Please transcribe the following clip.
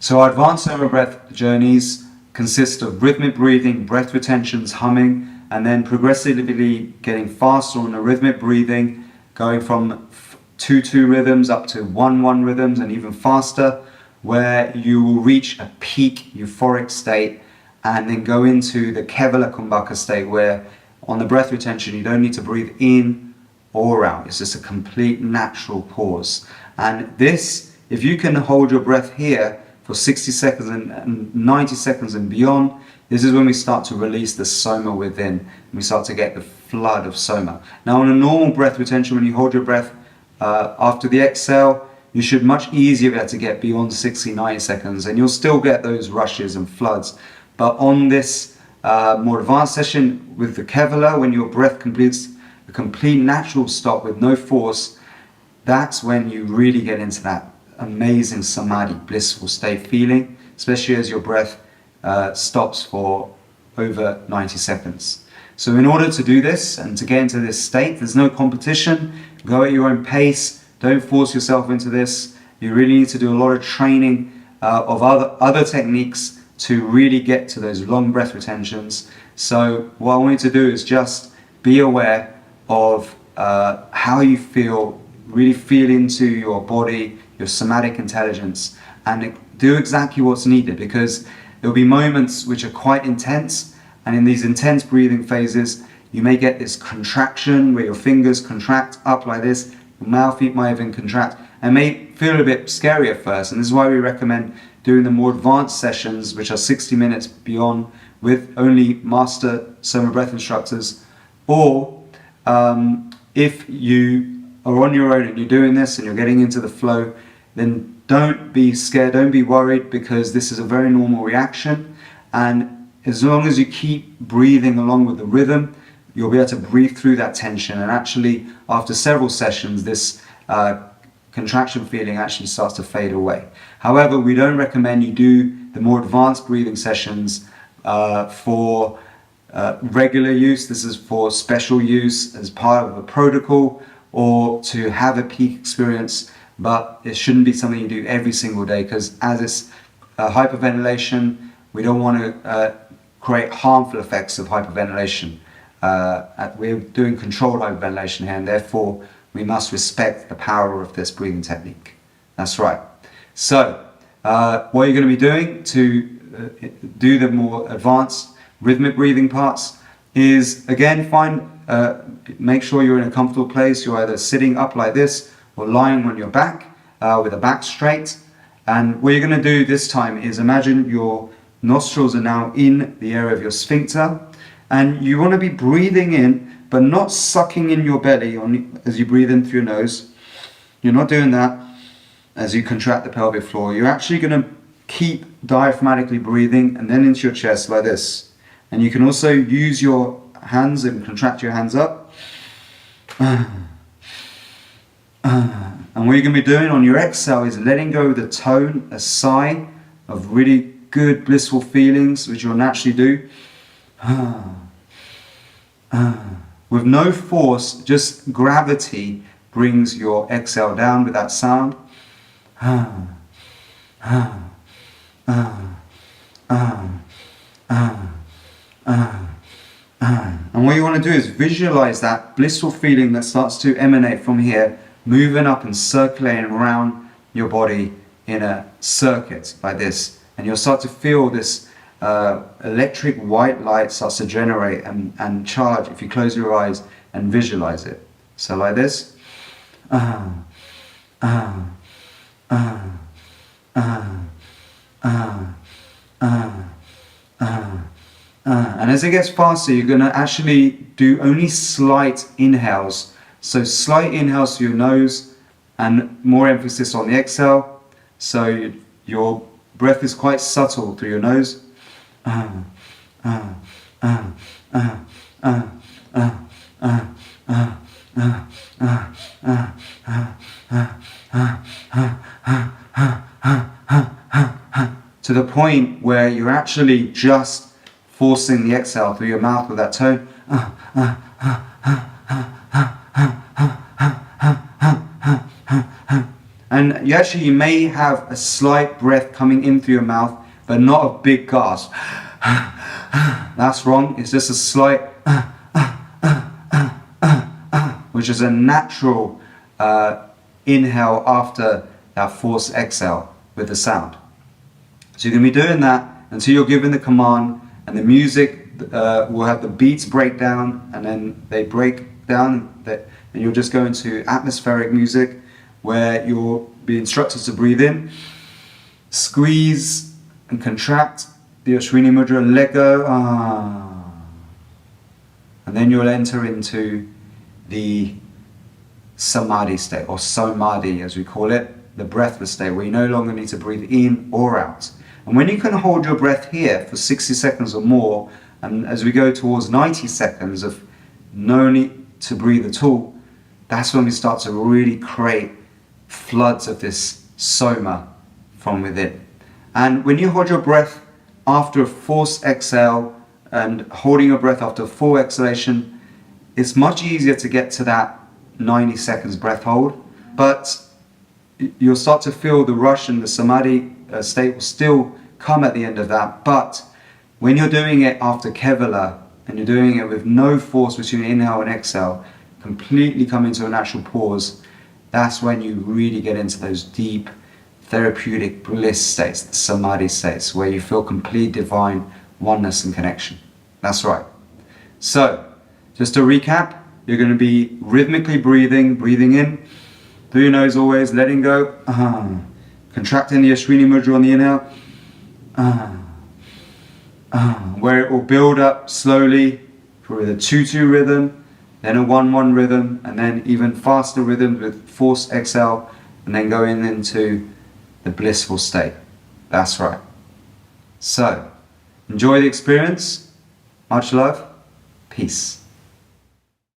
So our advanced SOMA breath journeys consist of rhythmic breathing, breath retentions, humming, and then progressively getting faster on the rhythmic breathing, going from 2-2 rhythms up to 1-1 rhythms and even faster, where you will reach a peak euphoric state and then go into the Kevala Kumbhaka state, where on the breath retention you don't need to breathe in or out. It's just a complete natural pause. And this, if you can hold your breath here for 60 seconds and 90 seconds and beyond, this is when we start to release the SOMA within, and we start to get the flood of SOMA. Now on a normal breath retention, when you hold your breath after the exhale, you should much easier be able to get beyond 60, 90 seconds, and you'll still get those rushes and floods. But on this more advanced session with the Kevala, when your breath completes a complete natural stop with no force, that's when you really get into that amazing samadhi, blissful state feeling, especially as your breath stops for over 90 seconds. So in order to do this and to get into this state, there's no competition. Go at your own pace. Don't force yourself into this. You really need to do a lot of training of other techniques to really get to those long breath retentions. So what I want you to do is just be aware of how you feel, really feel into your body, your somatic intelligence, and do exactly what's needed, because there will be moments which are quite intense, and in these intense breathing phases you may get this contraction where your fingers contract up like this, your mouth might even contract, and may feel a bit scary at first. And this is why we recommend doing the more advanced sessions, which are 60 minutes beyond, with only master SOMA breath instructors. Or if you are on your own and you're doing this and you're getting into the flow, then don't be scared, don't be worried, because this is a very normal reaction. And as long as you keep breathing along with the rhythm, you'll be able to breathe through that tension. And actually, after several sessions, this contraction feeling actually starts to fade away. However, we don't recommend you do the more advanced breathing sessions for regular use. This is for special use as part of a protocol, or to have a peak experience, but it shouldn't be something you do every single day, because as it's hyperventilation, we don't want to create harmful effects of hyperventilation. We're doing controlled hyperventilation here, and therefore we must respect the power of this breathing technique. That's right. So what you're going to be doing to do the more advanced rhythmic breathing parts is, again, make sure you're in a comfortable place. You're either sitting up like this or lying on your back with a back straight. And what you're going to do this time is imagine your nostrils are now in the area of your sphincter, and you want to be breathing in, but not sucking in your belly as you breathe in through your nose. You're not doing that as you contract the pelvic floor. You're actually going to keep diaphragmatically breathing and then into your chest like this. And you can also use your hands and contract your hands up. And what you're going to be doing on your exhale is letting go of the tone, a sigh of really good blissful feelings, which you'll naturally do. With no force, just gravity brings your exhale down with that sound. And what you want to do is visualize that blissful feeling that starts to emanate from here, moving up and circulating around your body in a circuit like this. And you'll start to feel this electric white light starts to generate and charge if you close your eyes and visualize it. So like this. And as it gets faster, you're going to actually do only slight inhales. So slight inhales through your nose and more emphasis on the exhale. So your breath is quite subtle through your nose. To the point where you're actually just forcing the exhale through your mouth with that tone. And you may have a slight breath coming in through your mouth, but not a big gasp. That's wrong. It's just a slight which is a natural inhale after that forced exhale with the sound. So you're going to be doing that until you're given the command, and the music will have the beats break down, and then they break down, and you'll just go into atmospheric music where you'll be instructed to breathe in, squeeze and contract the Ashwini Mudra, let go, and then you'll enter into the samadhi state, or samadhi as we call it, the breathless state, where you no longer need to breathe in or out. And when you can hold your breath here for 60 seconds or more, and as we go towards 90 seconds of no need to breathe at all, that's when we start to really create floods of this SOMA from within. And when you hold your breath after a forced exhale and holding your breath after a full exhalation, it's much easier to get to that 90 seconds breath hold, but you'll start to feel the rush, and the samadhi state will still come at the end of that. But when you're doing it after Kevala, and you're doing it with no force between inhale and exhale, completely come into a natural pause, that's when you really get into those deep therapeutic bliss states, the samadhi states, where you feel complete divine oneness and connection. That's right. So, just to recap, you're going to be rhythmically breathing in through your nose always, letting go, contracting the Ashwini Mudra on the inhale, where it will build up slowly for a 2-2 rhythm, then a 1-1 rhythm, and then even faster rhythms with forced exhale, and then going into the blissful state. That's right. So, enjoy the experience. Much love. Peace.